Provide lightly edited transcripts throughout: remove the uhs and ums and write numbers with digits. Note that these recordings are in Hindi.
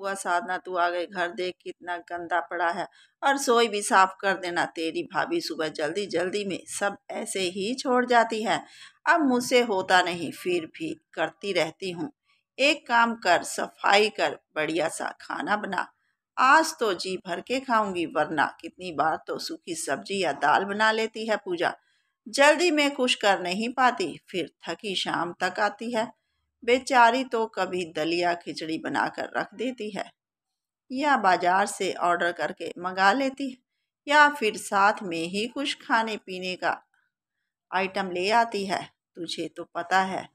हुआ साधना, तू आ गई, घर देख कितना गंदा पड़ा है और रसोई भी साफ कर देना। तेरी भाभी सुबह जल्दी जल्दी में सब ऐसे ही छोड़ जाती है। अब मुझसे होता नहीं, फिर भी करती रहती हूँ। एक काम कर, सफाई कर, बढ़िया सा खाना बना। आज तो जी भर के खाऊंगी, वरना कितनी बार तो सूखी सब्जी या दाल बना लेती है पूजा। जल्दी में कुछ कर नहीं पाती, फिर थकी शाम तक आती है। बेचारी तो कभी दलिया खिचड़ी बनाकर रख देती है, या बाजार से ऑर्डर करके मंगा लेती है, या फिर साथ में ही कुछ खाने पीने का आइटम ले आती है। तुझे तो पता है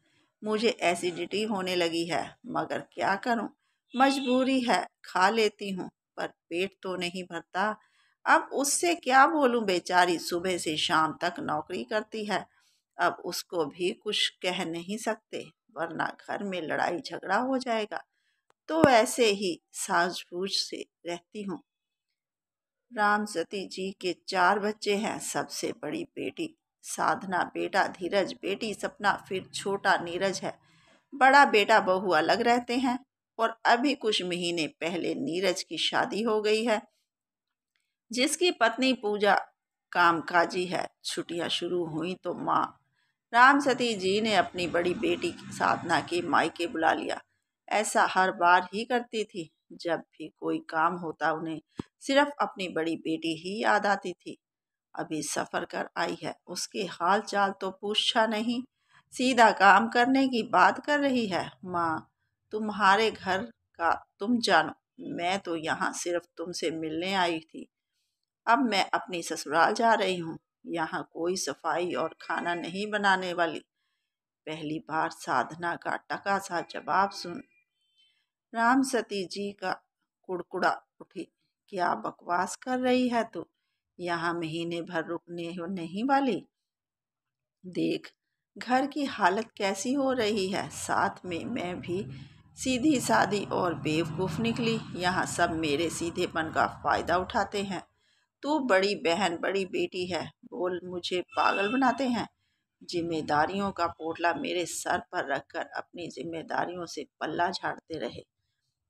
मुझे एसिडिटी होने लगी है, मगर क्या करूं, मजबूरी है, खा लेती हूँ, पर पेट तो नहीं भरता। अब उससे क्या बोलूं, बेचारी सुबह से शाम तक नौकरी करती है। अब उसको भी कुछ कह नहीं सकते, वरना घर में लड़ाई झगड़ा हो जाएगा। तो ऐसे ही साझबूझ से रहती हूँ। राम सती जी के 4 बच्चे हैं। सबसे बड़ी बेटी साधना, बेटा धीरज, बेटी सपना, फिर छोटा नीरज है। बड़ा बेटा बहू अलग रहते हैं और अभी कुछ महीने पहले नीरज की शादी हो गई है, जिसकी पत्नी पूजा कामकाजी है। छुट्टियां शुरू हुई तो माँ राम सती जी ने अपनी बड़ी बेटी साधना के मायके बुला लिया। ऐसा हर बार ही करती थी। जब भी कोई काम होता उन्हें सिर्फ अपनी बड़ी बेटी ही याद आती थी। अभी सफर कर आई है, उसके हाल चाल तो पूछा नहीं, सीधा काम करने की बात कर रही है। माँ, तुम्हारे घर का तुम जानो, मैं तो यहाँ सिर्फ तुमसे मिलने आई थी। अब मैं अपनी ससुराल जा रही हूँ, यहाँ कोई सफाई और खाना नहीं बनाने वाली। पहली बार साधना का टका सा जवाब सुन राम सती जी का कुड़कुड़ा उठी। क्या बकवास कर रही है तू, यहाँ महीने भर रुकने हो नहीं वाली। देख घर की हालत कैसी हो रही है, साथ में मैं भी सीधी सादी और बेवकूफ़ निकली। यहाँ सब मेरे सीधेपन का फ़ायदा उठाते हैं। तू बड़ी बहन, बड़ी बेटी है, बोल मुझे पागल बनाते हैं। जिम्मेदारियों का पोटला मेरे सर पर रखकर अपनी जिम्मेदारियों से पल्ला झाड़ते रहे।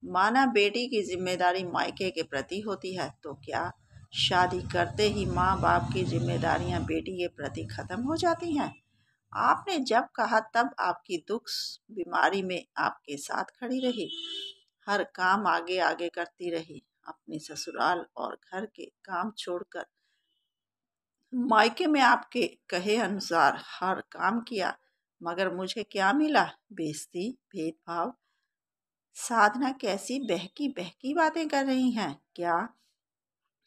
माना बेटी की जिम्मेदारी मायके के प्रति होती है, तो क्या शादी करते ही माँ बाप की जिम्मेदारियां बेटी के प्रति खत्म हो जाती हैं? आपने जब कहा तब आपकी दुख बीमारी में आपके साथ खड़ी रही, हर काम आगे आगे करती रही, अपने ससुराल और घर के काम छोड़कर मायके में आपके कहे अनुसार हर काम किया। मगर मुझे क्या मिला? बेइज्जती, भेदभाव। साधना कैसी बहकी बहकी बातें कर रही हैं, क्या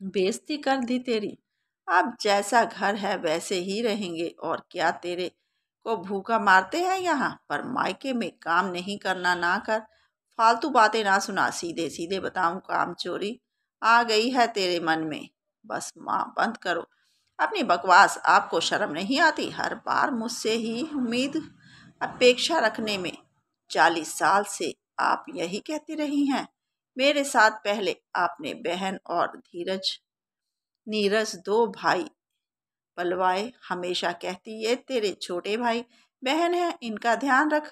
बेइज्जती कर दी तेरी? अब जैसा घर है वैसे ही रहेंगे, और क्या तेरे को भूखा मारते हैं यहाँ पर? मायके में काम नहीं करना ना कर, फालतू बातें ना सुना, सीधे सीधे बताऊं काम चोरी आ गई है तेरे मन में। बस माँ, बंद करो अपनी बकवास। आपको शर्म नहीं आती? हर बार मुझसे ही उम्मीद अपेक्षा रखने में 40 साल से आप यही कहती रही हैं। मेरे साथ पहले आपने बहन और नीरज 2 भाई पलवाए। हमेशा कहती ये तेरे छोटे भाई बहन हैं, इनका ध्यान रख।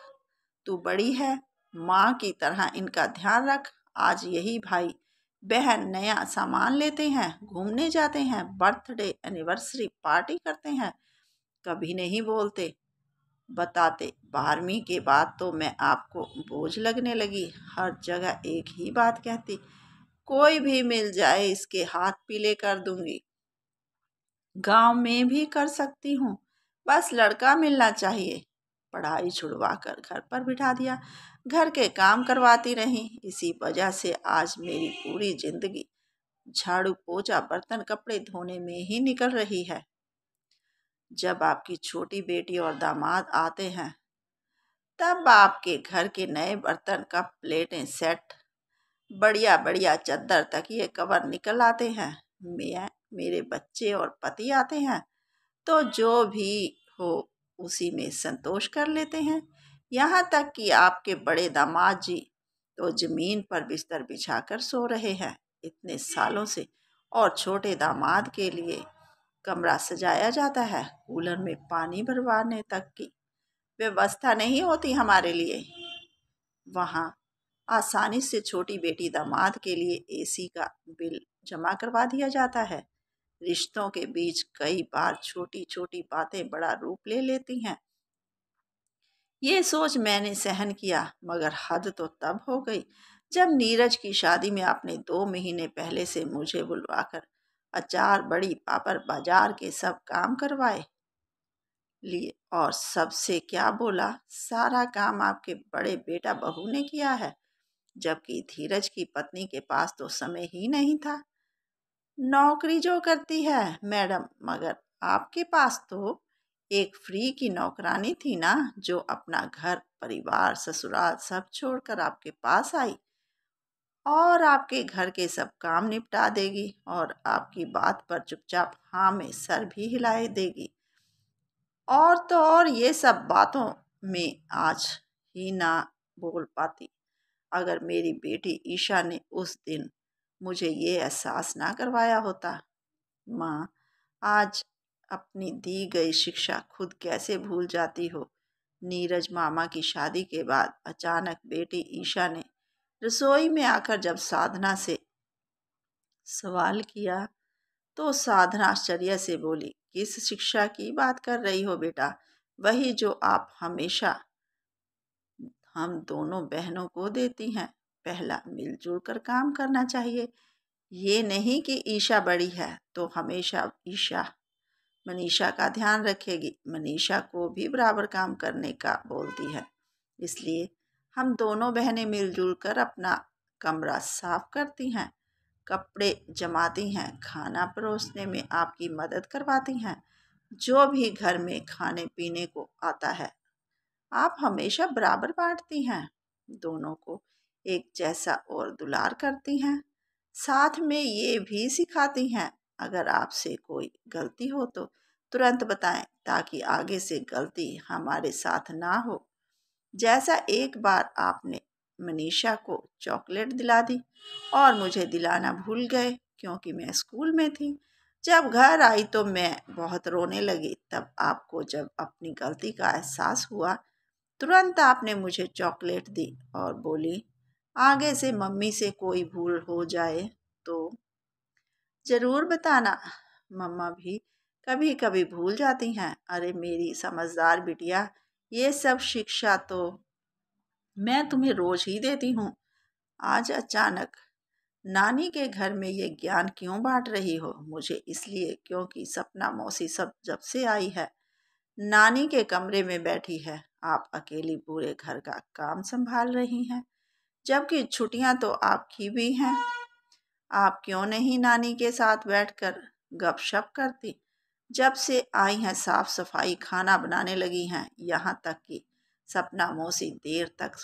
तू बड़ी है, माँ की तरह इनका ध्यान रख। आज यही भाई बहन नया सामान लेते हैं, घूमने जाते हैं, बर्थडे एनिवर्सरी पार्टी करते हैं, कभी नहीं बोलते बताते। 12वीं के बाद तो मैं आपको बोझ लगने लगी, हर जगह एक ही बात कहती, कोई भी मिल जाए इसके हाथ पीले कर दूंगी। गांव में भी कर सकती हूँ, बस लड़का मिलना चाहिए। पढ़ाई छुड़वा कर घर पर बिठा दिया, घर के काम करवाती रही। इसी वजह से आज मेरी पूरी जिंदगी झाड़ू पोछा बर्तन कपड़े धोने में ही निकल रही है। जब आपकी छोटी बेटी और दामाद आते हैं, तब आपके घर के नए बर्तन कप प्लेटें सेट, बढ़िया बढ़िया चद्दर तकिए कवर निकल आते हैं। मैं, मेरे बच्चे और पति आते हैं तो जो भी हो उसी में संतोष कर लेते हैं। यहाँ तक कि आपके बड़े दामाद जी तो जमीन पर बिस्तर बिछाकर सो रहे हैं इतने सालों से, और छोटे दामाद के लिए कमरा सजाया जाता है, कूलर में पानी भरवाने तक की व्यवस्था नहीं होती हमारे लिए। वहाँ आसानी से छोटी बेटी दामाद के लिए एसी का बिल जमा करवा दिया जाता है। रिश्तों के बीच कई बार छोटी छोटी बातें बड़ा रूप ले लेती हैं। ये सोच मैंने सहन किया, मगर हद तो तब हो गई जब नीरज की शादी में आपने 2 महीने पहले से मुझे बुलवाकर अचार बड़ी पापड़ बाजार के सब काम करवाए लिए और सबसे क्या बोला, सारा काम आपके बड़े बेटा बहू ने किया है। जबकि धीरज की पत्नी के पास तो समय ही नहीं था। नौकरी जो करती है मैडम, मगर आपके पास तो एक फ्री की नौकरानी थी ना, जो अपना घर परिवार ससुराल सब छोड़कर आपके पास आई और आपके घर के सब काम निपटा देगी और आपकी बात पर चुपचाप हाँ में सर भी हिलाए देगी। और तो और ये सब बातों में आज ही ना बोल पाती अगर मेरी बेटी ईशा ने उस दिन मुझे ये एहसास ना करवाया होता। माँ, आज अपनी दी गई शिक्षा खुद कैसे भूल जाती हो। नीरज मामा की शादी के बाद अचानक बेटी ईशा ने रसोई में आकर जब साधना से सवाल किया तो साधना आश्चर्य से बोली, किस शिक्षा की बात कर रही हो बेटा? वही जो आप हमेशा हम दोनों बहनों को देती हैं। पहला, मिलजुल कर काम करना चाहिए। ये नहीं कि ईशा बड़ी है तो हमेशा ईशा मनीषा का ध्यान रखेगी। मनीषा को भी बराबर काम करने का बोलती है। इसलिए हम दोनों बहनें मिलजुल कर अपना कमरा साफ करती हैं, कपड़े जमाती हैं, खाना परोसने में आपकी मदद करवाती हैं। जो भी घर में खाने पीने को आता है आप हमेशा बराबर बांटती हैं। दोनों को एक जैसा और दुलार करती हैं। साथ में ये भी सिखाती हैं, अगर आपसे कोई गलती हो तो तुरंत बताएं, ताकि आगे से गलती हमारे साथ ना हो। जैसा एक बार आपने मनीषा को चॉकलेट दिला दी और मुझे दिलाना भूल गए क्योंकि मैं स्कूल में थी। जब घर आई तो मैं बहुत रोने लगी। तब आपको जब अपनी गलती का एहसास हुआ, तुरंत आपने मुझे चॉकलेट दी और बोली, आगे से मम्मी से कोई भूल हो जाए तो ज़रूर बताना। मम्मा भी कभी कभी भूल जाती हैं। अरे मेरी समझदार बिटिया, ये सब शिक्षा तो मैं तुम्हें रोज ही देती हूँ। आज अचानक नानी के घर में ये ज्ञान क्यों बांट रही हो? मुझे इसलिए क्योंकि सपना मौसी सब जब से आई है नानी के कमरे में बैठी है। आप अकेली पूरे घर का काम संभाल रही हैं, जबकि छुट्टियां तो आपकी भी हैं। आप क्यों नहीं नानी के साथ बैठकर गपशप करती? जब से आई हैं साफ सफाई खाना बनाने लगी हैं, यहाँ तक कि सपना मौसी देर तक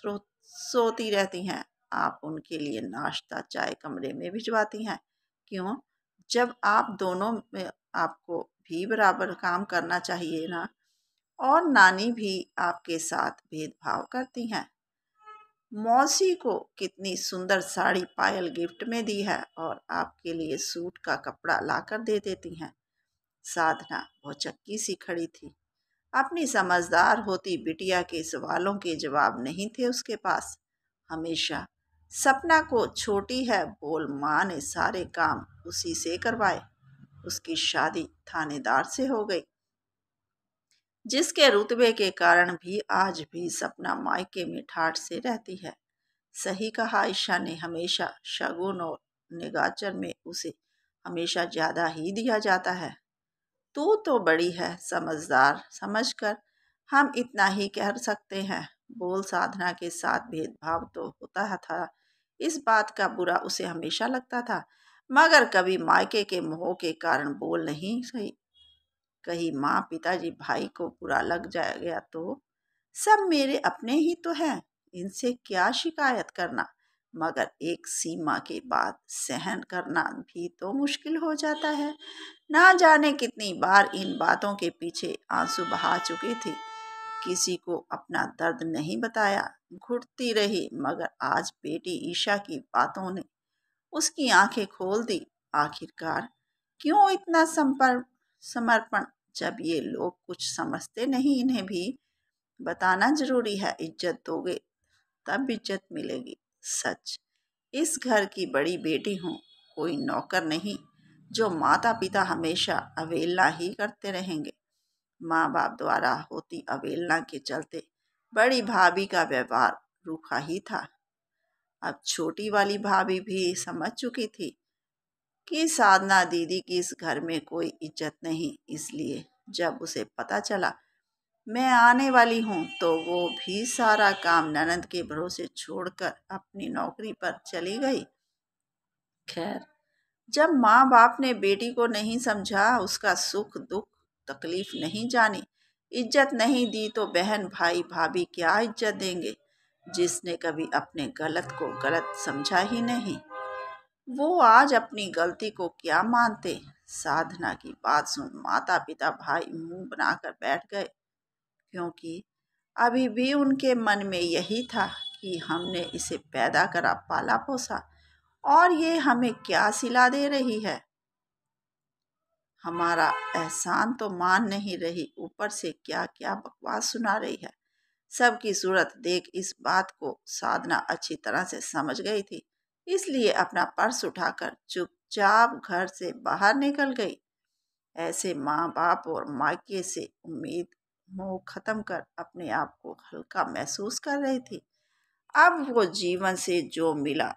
सोती रहती हैं। आप उनके लिए नाश्ता चाय कमरे में भिजवाती हैं। क्यों? जब आप दोनों में आपको भी बराबर काम करना चाहिए ना। और नानी भी आपके साथ भेदभाव करती हैं। मौसी को कितनी सुंदर साड़ी पायल गिफ्ट में दी है और आपके लिए सूट का कपड़ा लाकर दे देती हैं। साधना वो चक्की सी खड़ी थी। अपनी समझदार होती बिटिया के सवालों के जवाब नहीं थे उसके पास। हमेशा सपना को छोटी है बोल माँ ने सारे काम उसी से करवाए। उसकी शादी थानेदार से हो गई, जिसके रुतबे के कारण भी आज भी सपना मायके में ठाठ से रहती है। सही कहा आयशा ने, हमेशा शगुन और निगाचर में उसे हमेशा ज्यादा ही दिया जाता है। तू तो बड़ी है समझदार, समझकर हम इतना ही कह सकते हैं। बोल साधना के साथ भेदभाव तो होता था, इस बात का बुरा उसे हमेशा लगता था, मगर कभी मायके के मोह के कारण बोल नहीं सही। कहीं माँ पिताजी भाई को बुरा लग जाया गया तो सब मेरे अपने ही तो हैं, इनसे क्या शिकायत करना। मगर एक सीमा के बाद सहन करना भी तो मुश्किल हो जाता है। ना जाने कितनी बार इन बातों के पीछे आंसू बहा चुकी थी। किसी को अपना दर्द नहीं बताया, घुटती रही, मगर आज बेटी ईशा की बातों ने उसकी आंखें खोल दी। आखिरकार क्यों इतना समर्पण? जब ये लोग कुछ समझते नहीं, इन्हें भी बताना जरूरी है। इज्जत दोगे तब इज्जत मिलेगी। सच, इस घर की बड़ी बेटी हूँ, कोई नौकर नहीं जो माता पिता हमेशा अवहेलना ही करते रहेंगे। माँ बाप द्वारा होती अवहेलना के चलते बड़ी भाभी का व्यवहार रूखा ही था। अब छोटी वाली भाभी भी समझ चुकी थी कि साधना दीदी की इस घर में कोई इज्जत नहीं, इसलिए जब उसे पता चला मैं आने वाली हूँ तो वो भी सारा काम ननद के भरोसे छोड़कर अपनी नौकरी पर चली गई। खैर, जब माँ बाप ने बेटी को नहीं समझा, उसका सुख दुख तकलीफ नहीं जानी, इज्जत नहीं दी, तो बहन भाई भाभी क्या इज्जत देंगे जिसने कभी अपने गलत को गलत समझा ही नहीं। वो आज अपनी गलती को क्या मानते। साधना की बात सुन माता पिता भाई मुंह बनाकर बैठ गए, क्योंकि अभी भी उनके मन में यही था कि हमने इसे पैदा करा पाला पोसा और ये हमें क्या सिला दे रही है। हमारा एहसान तो मान नहीं रही, ऊपर से क्या क्या बकवास सुना रही है। सबकी सूरत देख इस बात को साधना अच्छी तरह से समझ गई थी, इसलिए अपना पर्स उठाकर चुपचाप घर से बाहर निकल गई। ऐसे माँ बाप और मायके से उम्मीद मोह खत्म कर अपने आप को हल्का महसूस कर रही थी। अब वो जीवन से जो मिला